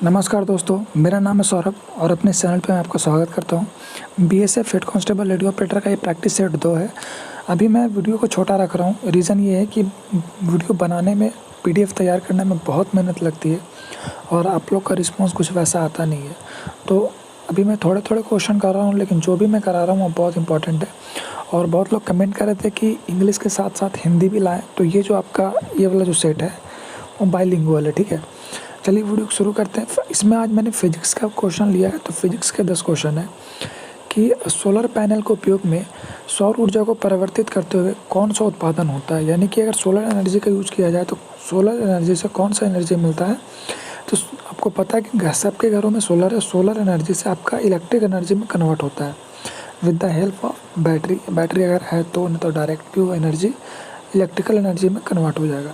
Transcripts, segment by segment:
नमस्कार दोस्तों, मेरा नाम है सौरभ और अपने इस चैनल पे मैं आपका स्वागत करता हूँ। BSF head constable radio operator का ये प्रैक्टिस सेट 2 है। अभी मैं वीडियो को छोटा रख रहा हूँ। रीज़न ये है कि वीडियो बनाने में, पीडीएफ तैयार करने में बहुत मेहनत लगती है और आप लोग का रिस्पॉन्स कुछ वैसा आता नहीं है। तो अभी मैं थोड़े-थोड़े क्वेश्चन कर रहा हूँ, लेकिन जो भी मैं करा रहा हूँ वो बहुत इंपॉर्टेंट है। और बहुत लोग कमेंट कर रहे थे कि इंग्लिश के साथ-साथ हिंदी भी लाएँ, तो ये जो आपका ये वाला जो सेट है वो बाइलिंगुअल है, ठीक है। चलिए वीडियो शुरू करते हैं। इसमें आज मैंने फिजिक्स का क्वेश्चन लिया है, तो फिजिक्स के 10 क्वेश्चन है कि सोलर पैनल के उपयोग में सौर ऊर्जा को परिवर्तित करते हुए कौन सा उत्पादन होता है। यानी कि अगर सोलर एनर्जी का यूज़ किया जाए तो सोलर एनर्जी से कौन सा एनर्जी मिलता है। तो आपको पता है कि सबके घरों में सोलर है। सोलर एनर्जी से आपका इलेक्ट्रिक एनर्जी में कन्वर्ट होता है with the help of battery. Battery अगर है तो, नहीं तो डायरेक्ट भी वो एनर्जी इलेक्ट्रिकल एनर्जी में कन्वर्ट हो जाएगा।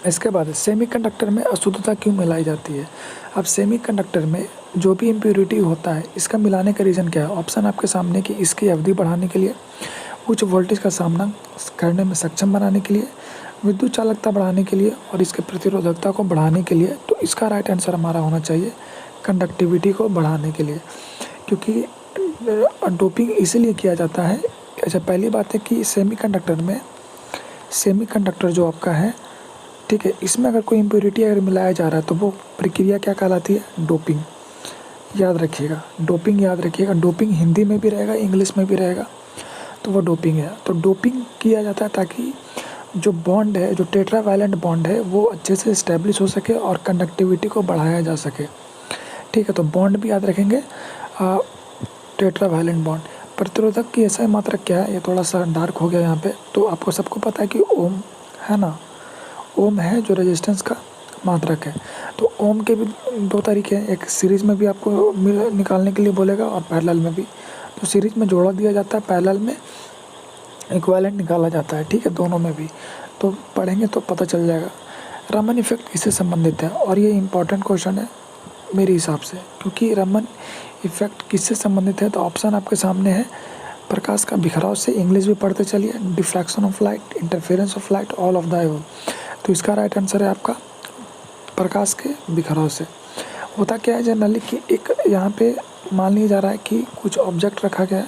इसके बाद सेमीकंडक्टर में अशुद्धता क्यों मिलाई जाती है। अब सेमीकंडक्टर में जो भी इम्प्योरिटी होता है, इसका मिलाने का रीज़न क्या है। ऑप्शन आपके सामने कि इसकी अवधि बढ़ाने के लिए, उच्च वोल्टेज का सामना करने में सक्षम बनाने के लिए, विद्युत चालकता बढ़ाने के लिए और इसके प्रतिरोधकता को बढ़ाने के लिए। तो इसका राइट आंसर हमारा होना चाहिए कंडक्टिविटी को बढ़ाने के लिए, क्योंकि डोपिंग इसीलिए किया जाता है। अच्छा, पहली बात है कि सेमीकंडक्टर जो आपका है, ठीक है, इसमें अगर कोई इम्प्योरिटी अगर मिलाया जा रहा है तो वो प्रक्रिया क्या कहलाती है, डोपिंग। याद रखिएगा, डोपिंग याद रखिएगा। डोपिंग हिंदी में भी रहेगा, इंग्लिश में भी रहेगा, तो वो डोपिंग है। तो डोपिंग किया जाता है ताकि जो बॉन्ड है, जो टेट्रावैलेंट बॉन्ड है, वो अच्छे से इस्टेब्लिश हो सके और कंडक्टिविटी को बढ़ाया जा सके, ठीक है। तो बॉन्ड भी याद रखेंगे, टेट्रावैलेंट बॉन्ड। प्रतिरोधक की ऐसा मात्रा क्या है, ये थोड़ा सा डार्क हो गया यहाँ पे। तो आपको सबको पता है कि ओम है ना, ओम है जो रेजिस्टेंस का मात्रक है। तो ओम के भी 2 तरीके हैं, एक सीरीज़ में भी आपको निकालने के लिए बोलेगा और पैरेलल में भी। तो सीरीज़ में जोड़ा दिया जाता है, पैरेलल में इक्विवेलेंट निकाला जाता है, ठीक है, दोनों में भी। तो पढ़ेंगे तो पता चल जाएगा। रमन इफेक्ट किससे संबंधित है, और ये इम्पॉर्टेंट क्वेश्चन है मेरे हिसाब से, क्योंकि रमन इफेक्ट किससे संबंधित है। तो ऑप्शन आपके सामने है, प्रकाश का बिखराव से, इंग्लिश भी पढ़ते चलिए, diffraction of light, interference of light, all of the above. तो इसका राइट आंसर है आपका प्रकाश के बिखराव से। होता क्या है जनरली कि एक यहाँ पे मान लिया जा रहा है कि कुछ ऑब्जेक्ट रखा गया है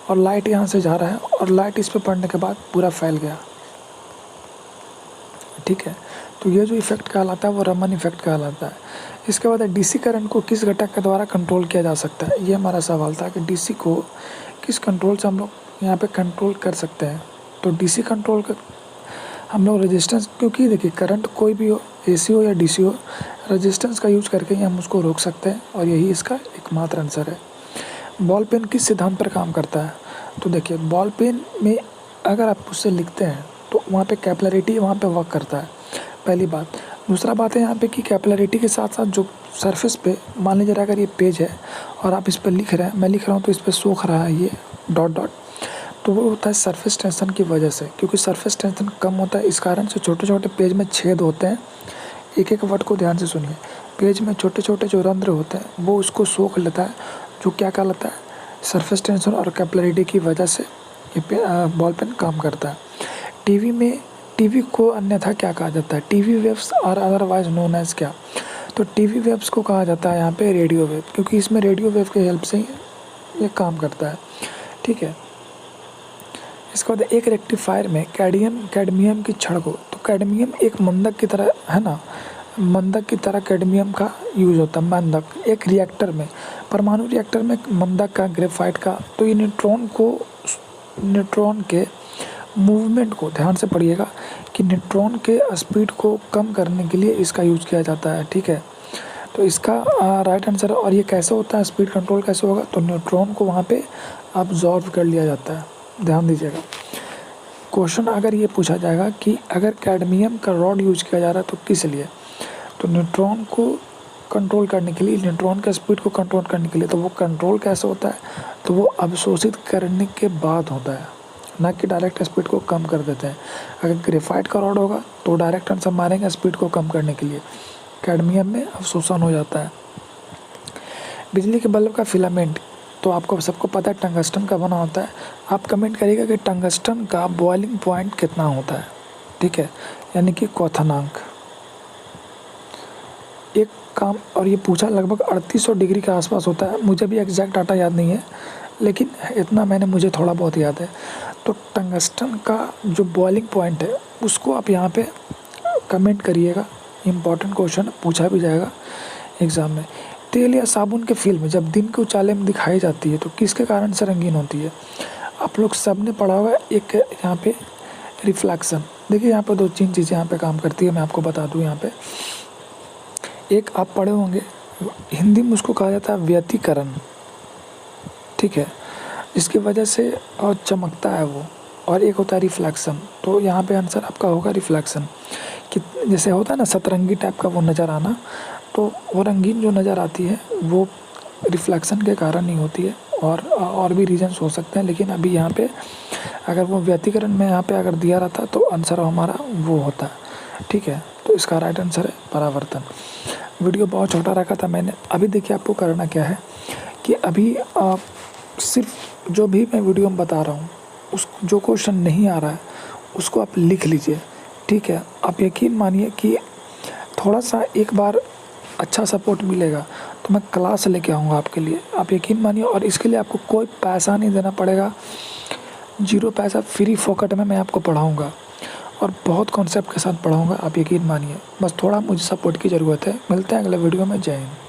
और लाइट यहाँ से जा रहा है और लाइट इस पे पड़ने के बाद पूरा फैल गया, ठीक है। तो ये जो इफेक्ट कहलाता है वो रमन इफेक्ट कहलाता है। इसके बाद डीसी करंट को किस घटक के द्वारा कंट्रोल किया जा सकता है। ये हमारा सवाल था कि डीसी को किस कंट्रोल से हम लोग यहाँ पे कंट्रोल कर सकते हैं। तो डीसी कंट्रोल का हम लोग रेजिस्टेंस, क्योंकि देखिए करंट कोई भी हो, एसी हो या डीसी हो, रेजिस्टेंस का यूज़ करके ही हम उसको रोक सकते हैं और यही इसका एकमात्र आंसर है। बॉल पेन किस सिद्धांत पर काम करता है। तो देखिए बॉल पेन में अगर आप उससे लिखते हैं तो वहाँ पे कैपिलरिटी वहाँ पे वर्क करता है, पहली बात। दूसरा बात है यहाँ पे कि कैपिलरिटी के साथ साथ जो सरफेस पे, मान लीजिए अगर ये पेज है और आप इस पर लिख रहे हैं, मैं लिख रहा हूँ तो इस पर सूख रहा है ये डॉट डॉट, तो वो होता है सरफेस टेंशन की वजह से। क्योंकि सरफेस टेंशन कम होता है, इस कारण से छोटे छोटे पेज में छेद होते हैं। एक एक वर्ड को ध्यान से सुनिए। पेज में छोटे छोटे जो रंध्र होते हैं वो उसको सोख लेता है, जो क्या कहलाता है, सरफेस टेंशन और कैपिलरिटी की वजह से ये बॉल पेन काम करता है। टीवी को अन्यथा क्या कहा जाता है। टीवी वेव्स और अदरवाइज नोन एज क्या। तो टीवी वेव्स को कहा जाता है यहाँ पे रेडियो वेव, क्योंकि इसमें रेडियो वेव की हेल्प से ही ये काम करता है, ठीक है। इसके बाद एक रेक्टिफायर में कैडमियम की छड़ को, तो कैडमियम एक मंदक की तरह है ना, मंदक की तरह कैडमियम का यूज़ होता है। मंदक एक रिएक्टर में, परमाणु रिएक्टर में मंदक का, ग्रेफाइट का। तो ये न्यूट्रॉन के मूवमेंट को, ध्यान से पढ़िएगा, कि न्यूट्रॉन के स्पीड को कम करने के लिए इसका यूज़ किया जाता है, ठीक है। तो इसका राइट आंसर। और ये कैसे होता है, स्पीड कंट्रोल कैसे होगा, तो न्यूट्रॉन को वहाँ पे अब्जॉर्ब कर लिया जाता है, ध्यान दीजिएगा। क्वेश्चन अगर ये पूछा जाएगा कि अगर कैडमियम का रॉड यूज किया जा रहा है तो किस लिए, तो न्यूट्रॉन को कंट्रोल करने के लिए, न्यूट्रॉन के स्पीड को कंट्रोल करने के लिए। तो वो कंट्रोल कैसे होता है, तो वो अवशोषित करने के बाद होता है, ना कि डायरेक्ट स्पीड को कम कर देते हैं। अगर ग्रेफाइट का रॉड होगा तो डायरेक्ट आंसर मारेंगे स्पीड को कम करने के लिए, कैडमियम में अवशोषण हो जाता है। बिजली के बल्ब का फिलामेंट, तो आपको सबको पता है टंगस्टन का बना होता है। आप कमेंट करिएगा कि टंगस्टन का बॉइलिंग पॉइंट कितना होता है, ठीक है, यानी कि क्वथनांक। एक काम, और ये पूछा लगभग 3800 डिग्री के आसपास होता है, मुझे भी एग्जैक्ट डाटा याद नहीं है, लेकिन इतना मुझे थोड़ा बहुत याद है। तो टंगस्टन का जो बॉइलिंग पॉइंट है उसको आप यहाँ पे कमेंट करिएगा, इम्पॉर्टेंट क्वेश्चन पूछा भी जाएगा एग्ज़ाम में। तेल या साबुन के फिल्म जब दिन के उजाले में दिखाई जाती है तो किसके कारण से रंगीन होती है? आप लोग सब ने पढ़ा होगा, एक यहाँ पे रिफ्लेक्शन। देखिए यहाँ पे 2-3 चीज़ें यहाँ पे काम करती है, मैं आपको बता दूँ। यहाँ पे एक आप पढ़े होंगे, हिंदी में उसको कहा जाता है व्यतिकरण, ठीक है, इसकी वजह से और चमकता है वो, और एक होता है रिफ्लेक्शन। तो यहाँ पे आंसर आपका होगा रिफ्लेक्शन। कि जैसे होता है ना सतरंगी टाइप का वो नज़र आना, तो वो रंगीन जो नज़र आती है वो रिफ्लेक्शन के कारण ही होती है, और भी रीजंस हो सकते हैं, लेकिन अभी यहाँ पे अगर वो व्यतिकरण में यहाँ पे अगर दिया रहता तो आंसर हमारा वो होता, ठीक है। तो इसका राइट आंसर है परावर्तन। वीडियो बहुत छोटा रखा था मैंने। अभी देखिए आपको करना क्या है कि अभी आप सिर्फ जो भी मैं वीडियो में बता रहा हूँ, उस जो क्वेश्चन नहीं आ रहा है उसको आप लिख लीजिए, ठीक है। आप यकीन मानिए कि थोड़ा सा एक बार अच्छा सपोर्ट मिलेगा तो मैं क्लास लेके आऊँगा आपके लिए, आप यकीन मानिए। और इसके लिए आपको कोई पैसा नहीं देना पड़ेगा, 0 पैसा, फ्री फोकट में मैं आपको पढ़ाऊँगा, और बहुत कॉन्सेप्ट के साथ पढ़ाऊँगा, आप यकीन मानिए। बस थोड़ा मुझे सपोर्ट की ज़रूरत है। मिलते हैं अगले वीडियो में। जय हिंद।